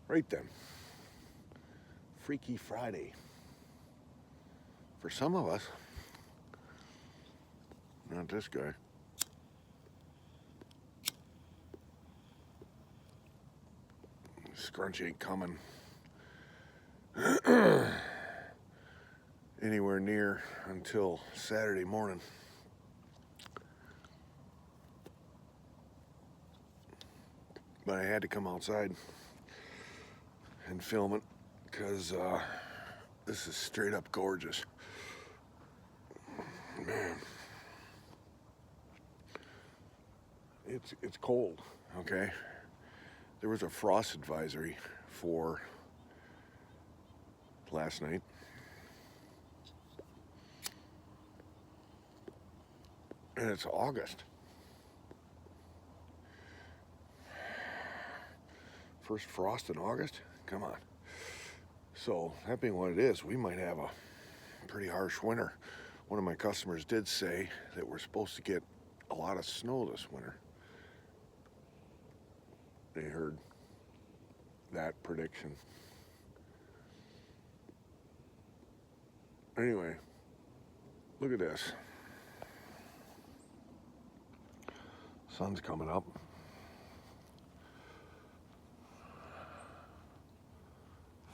Right then. Freaky Friday. For some of us. Not this guy. Scrunch ain't coming anywhere near until Saturday morning. But I had to come outside and film it because this is straight up gorgeous. Man, it's cold, okay? There was a frost advisory for last night. And it's August. First frost in August? Come on. So, that being what it is, we might have a pretty harsh winter. One of my customers did say that we're supposed to get a lot of snow this winter. They heard that prediction. Anyway, look at this. Sun's coming up.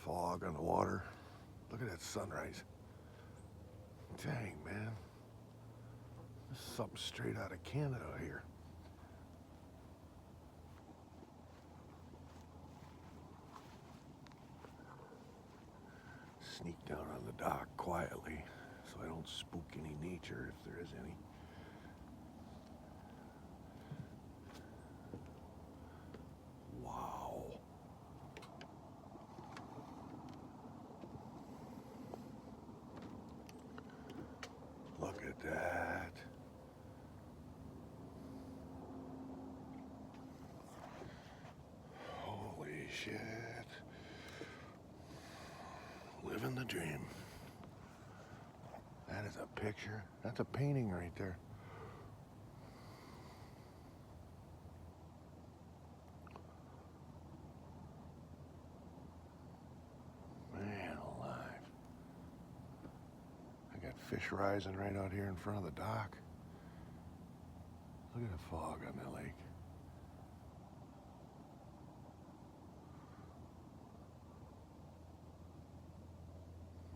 Fog on the water. Look at that sunrise. Dang, man. This is something straight out of Canada here. Sneak down on the dock quietly so I don't spook any nature if there is any. Wow. Look at that. Holy shit. Living the dream. That is a picture. That's a painting right there. Man alive. I got fish rising right out here in front of the dock. Look at the fog on the lake.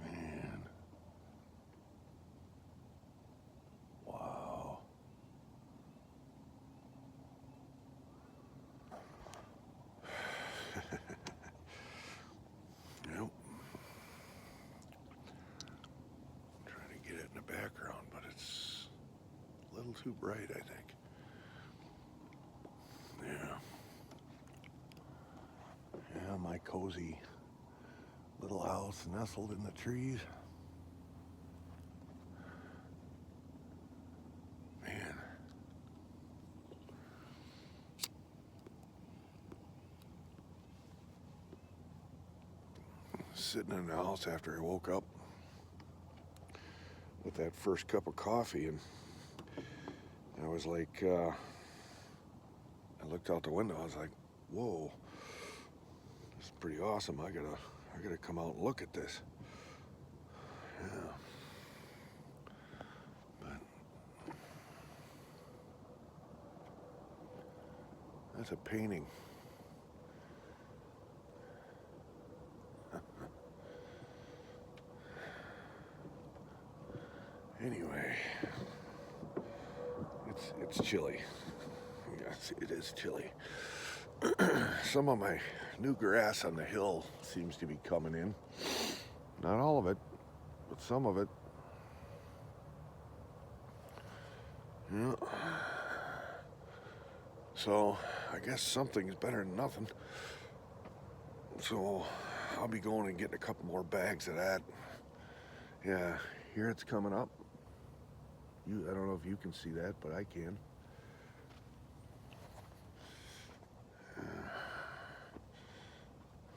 Man. Wow. Yep. Trying to get it in the background, but it's a little too bright, I think. Yeah. Yeah, my cozy little house nestled in the trees. Man. Sitting in the house after I woke up with that first cup of coffee, and I was like, I looked out the window. I was like, whoa, this is pretty awesome. I gotta come out and look at this. Yeah. But that's a painting. Anyway, it's chilly. Yes, it is chilly. Some of my new grass on the hill seems to be coming in. Not all of it, but some of it. Yeah. So, I guess something's better than nothing. So, I'll be going and getting a couple more bags of that. Yeah, here it's coming up. I don't know if you can see that, but I can.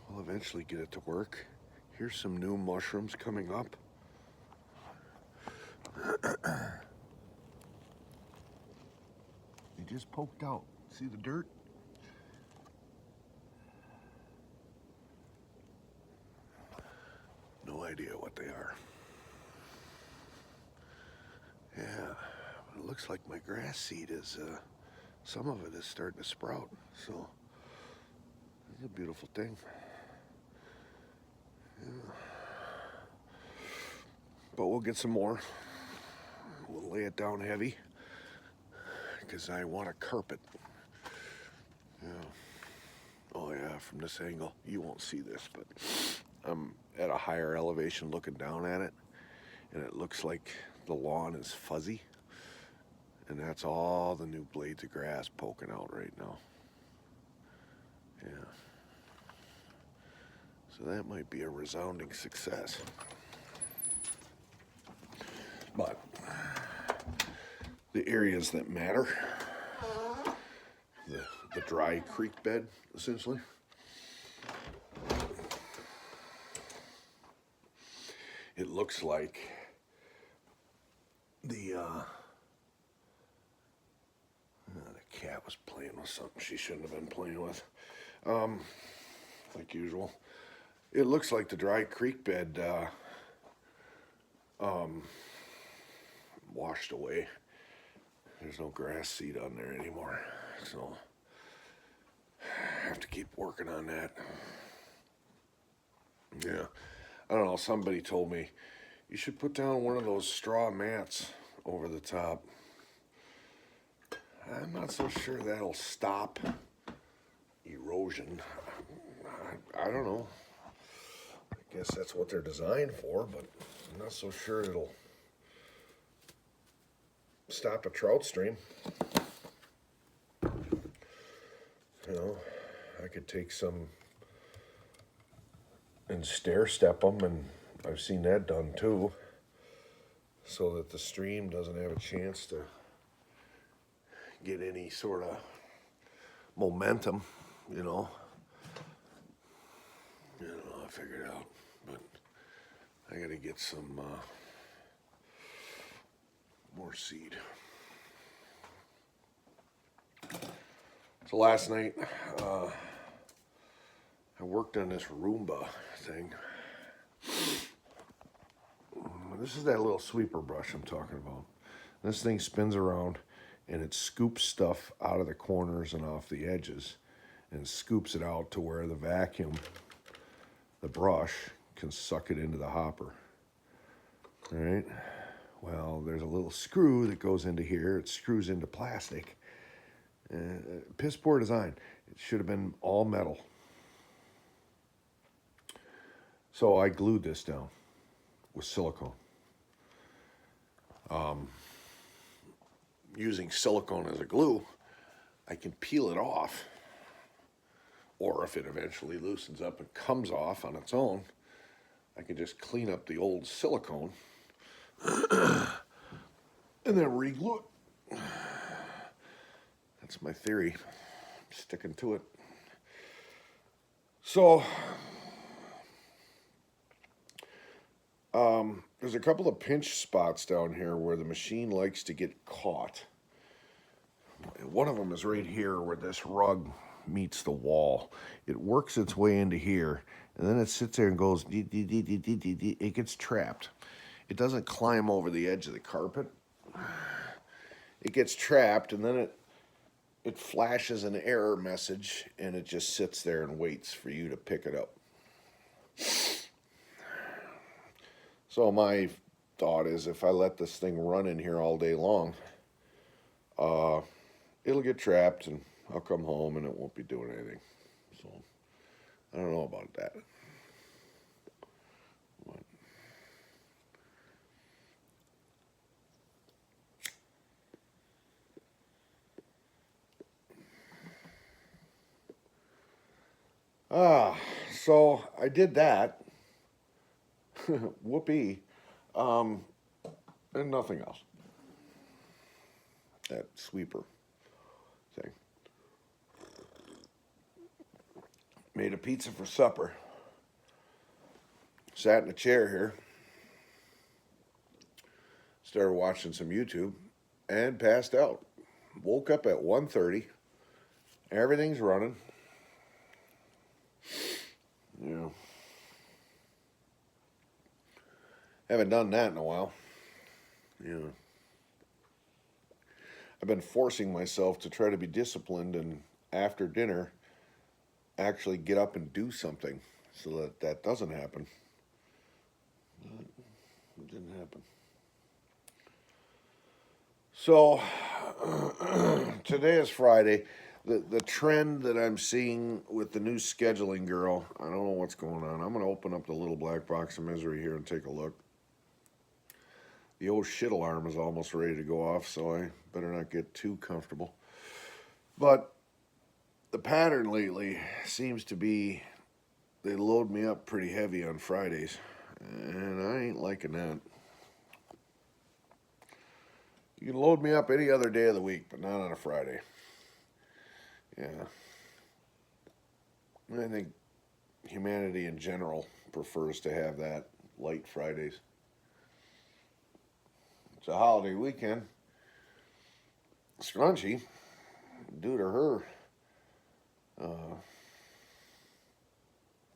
We'll eventually get it to work. Here's some new mushrooms coming up. They just poked out. See the dirt? idea what they are. Yeah, it looks like my grass seed is, some of it is starting to sprout. So, it's a beautiful thing. Yeah. But we'll get some more. We'll lay it down heavy because I want a carpet. Yeah. Oh yeah, from this angle, you won't see this, but I'm at a higher elevation looking down at it, and it looks like the lawn is fuzzy, and that's all the new blades of grass poking out right now. Yeah. So that might be a resounding success. But the areas that matter, the dry creek bed, essentially, it looks like the cat was playing with something she shouldn't have been playing with, like usual. It looks like the dry creek bed washed away. There's no grass seed on there anymore, so I have to keep working on that. Yeah, I don't know, somebody told me you should put down one of those straw mats over the top. I'm not so sure that'll stop erosion. I don't know. I guess that's what they're designed for, but I'm not so sure it'll stop a trout stream. You know, I could take some and stair step them, and I've seen that done too, so that the stream doesn't have a chance to get any sort of momentum, you know. I don't know, I figured out, but I gotta get some more seed. So last night, I worked on this Roomba thing. This is that little sweeper brush I'm talking about. This thing spins around and it scoops stuff out of the corners and off the edges and scoops it out to where the vacuum, the brush, can suck it into the hopper. All right? Well, there's a little screw that goes into here. It screws into plastic. Piss poor design. It should have been all metal. So I glued this down with silicone. Using silicone as a glue, I can peel it off. Or if it eventually loosens up and comes off on its own, I can just clean up the old silicone and then re-glue it. That's my theory. I'm sticking to it. So, there's a couple of pinch spots down here where the machine likes to get caught. One of them is right here where this rug meets the wall. It works its way into here, and then it sits there and goes, it gets trapped. It doesn't climb over the edge of the carpet. It gets trapped, and then it flashes an error message, and it just sits there and waits for you to pick it up. So my thought is, if I let this thing run in here all day long, it'll get trapped, and I'll come home and it won't be doing anything. So I don't know about that. So I did that. Whoopee. And nothing else. That sweeper thing. Made a pizza for supper. Sat in a chair here. Started watching some YouTube and passed out. Woke up at 1:30. Everything's running. Yeah. Haven't done that in a while. I've been forcing myself to try to be disciplined and after dinner actually get up and do something so that that doesn't happen. It didn't happen. So today is Friday. The trend that I'm seeing with the new scheduling girl, I don't know what's going on. I'm going to open up the little black box of misery here and take a look. The old shit alarm is almost ready to go off, so I better not get too comfortable. But the pattern lately seems to be they load me up pretty heavy on Fridays, and I ain't liking that. You can load me up any other day of the week, but not on a Friday. Yeah. I think humanity in general prefers to have that light Fridays. It's a holiday weekend. Scrunchy, due to her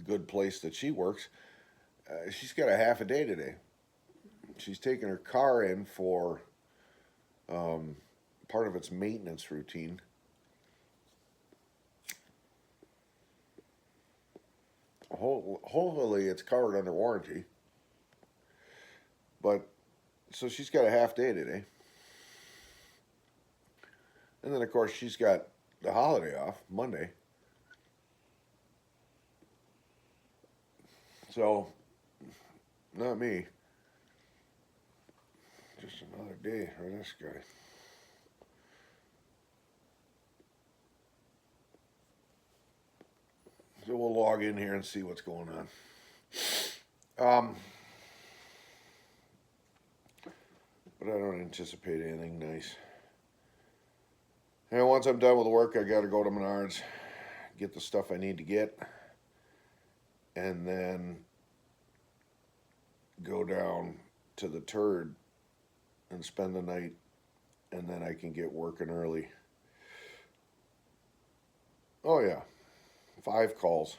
good place that she works, she's got a half a day today. She's taking her car in for part of its maintenance routine. Hopefully it's covered under warranty. But, so she's got a half day today. And then, of course, she's got the holiday off, Monday. So, not me. Just another day for this guy. So we'll log in here and see what's going on. But I don't anticipate anything nice. And once I'm done with work, I got to go to Menards, get the stuff I need to get, and then go down to the Turd and spend the night, and then I can get working early. Oh yeah, 5 calls.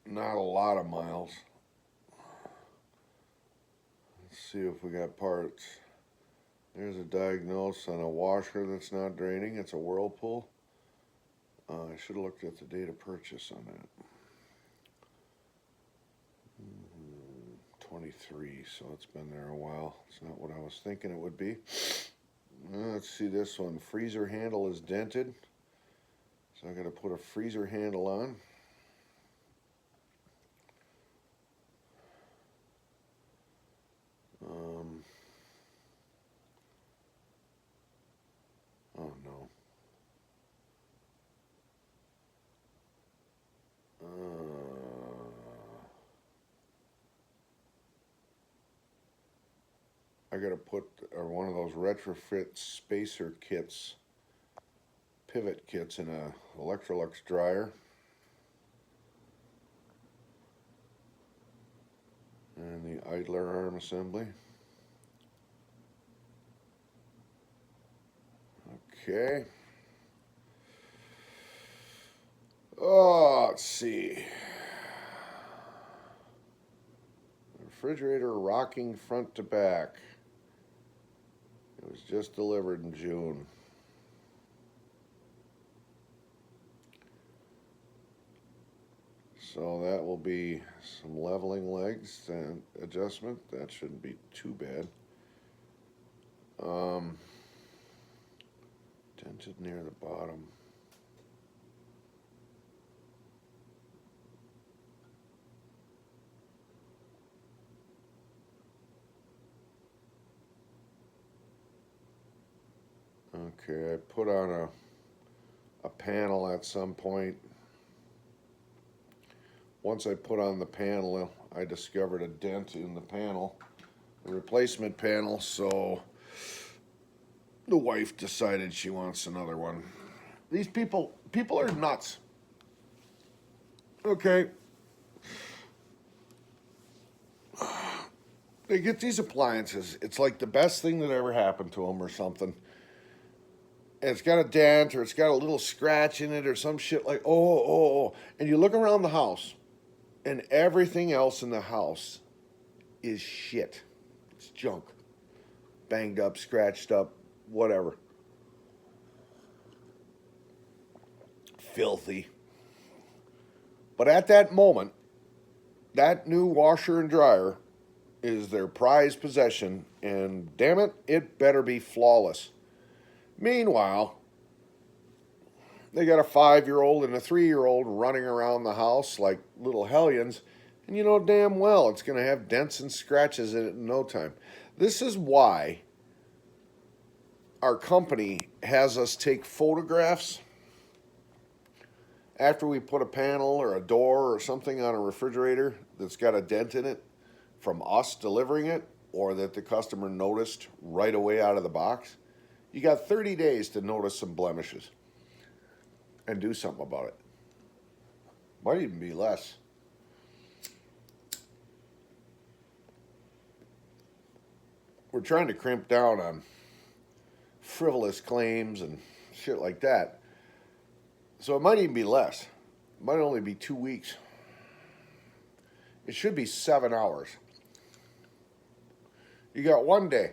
Not a lot of miles. Let's see if we got parts. There's a diagnosis on a washer that's not draining. It's a Whirlpool. I should have looked at the date of purchase on that. 23, so it's been there a while. It's not what I was thinking it would be. Let's see this one. Freezer handle is dented, so I got to put a freezer handle on. Oh no. I gotta put one of those retrofit spacer kits, pivot kits in a Electrolux dryer. And the idler arm assembly. Okay. Oh, let's see. Refrigerator rocking front to back. It was just delivered in June. So that will be some leveling legs and adjustment. That shouldn't be too bad. Dented near the bottom. Okay, I put on a panel at some point. Once I put on the panel, I discovered a dent in the panel, the replacement panel, so the wife decided she wants another one. These people are nuts. Okay. They get these appliances. It's like the best thing that ever happened to them or something. and it's got a dent or it's got a little scratch in it or some shit like, oh. And you look around the house and everything else in the house is shit. It's junk. Banged up, scratched up, whatever. Filthy. But at that moment, that new washer and dryer is their prized possession, and damn it, it better be flawless. Meanwhile, they got a 5-year-old and a 3-year-old running around the house like little hellions, and you know damn well it's going to have dents and scratches in it in no time. This is why our company has us take photographs after we put a panel or a door or something on a refrigerator that's got a dent in it from us delivering it or that the customer noticed right away out of the box. You got 30 days to notice some blemishes and do something about it. Might even be less. We're trying to crimp down on frivolous claims and shit like that. So it might even be less. It might only be 2 weeks. It should be 7 hours. You got 1 day.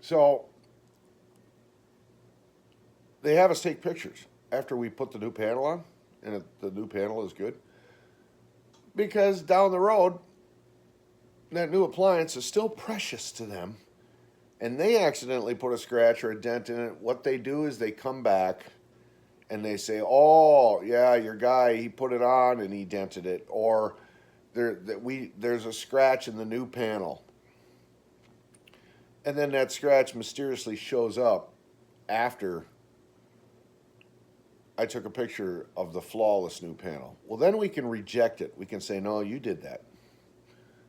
So they have us take pictures after we put the new panel on, and the new panel is good. Because down the road, that new appliance is still precious to them, and they accidentally put a scratch or a dent in it. What they do is they come back and they say, oh, yeah, your guy, he put it on and he dented it. Or there's a scratch in the new panel. And then that scratch mysteriously shows up after I took a picture of the flawless new panel. Well, then we can reject it. We can say, no, you did that.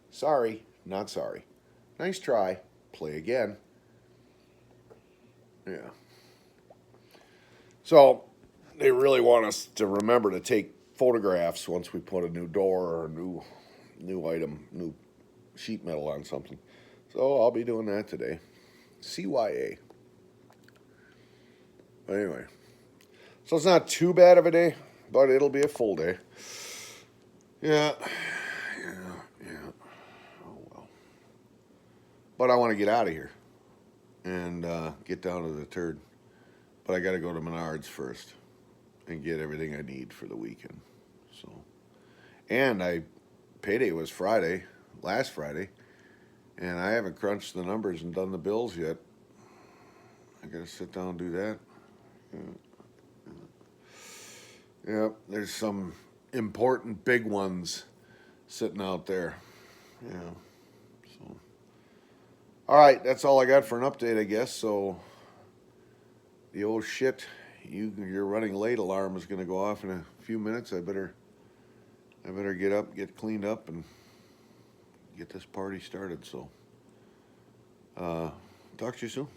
Sorry, not sorry. Nice try. Play again. Yeah. So they really want us to remember to take photographs once we put a new door or a new item, new sheet metal on something. So I'll be doing that today. CYA. But anyway. So it's not too bad of a day, but it'll be a full day. Yeah. Oh, well. But I want to get out of here and get down to the turd. But I got to go to Menards first and get everything I need for the weekend. So, and payday was Friday, last Friday, and I haven't crunched the numbers and done the bills yet. I got to sit down and do that. Yeah, there's some important big ones sitting out there. Yeah. So, all right, that's all I got for an update, I guess. So, the old shit, you're running late alarm is going to go off in a few minutes. I better get up, get cleaned up, and get this party started. So, talk to you soon.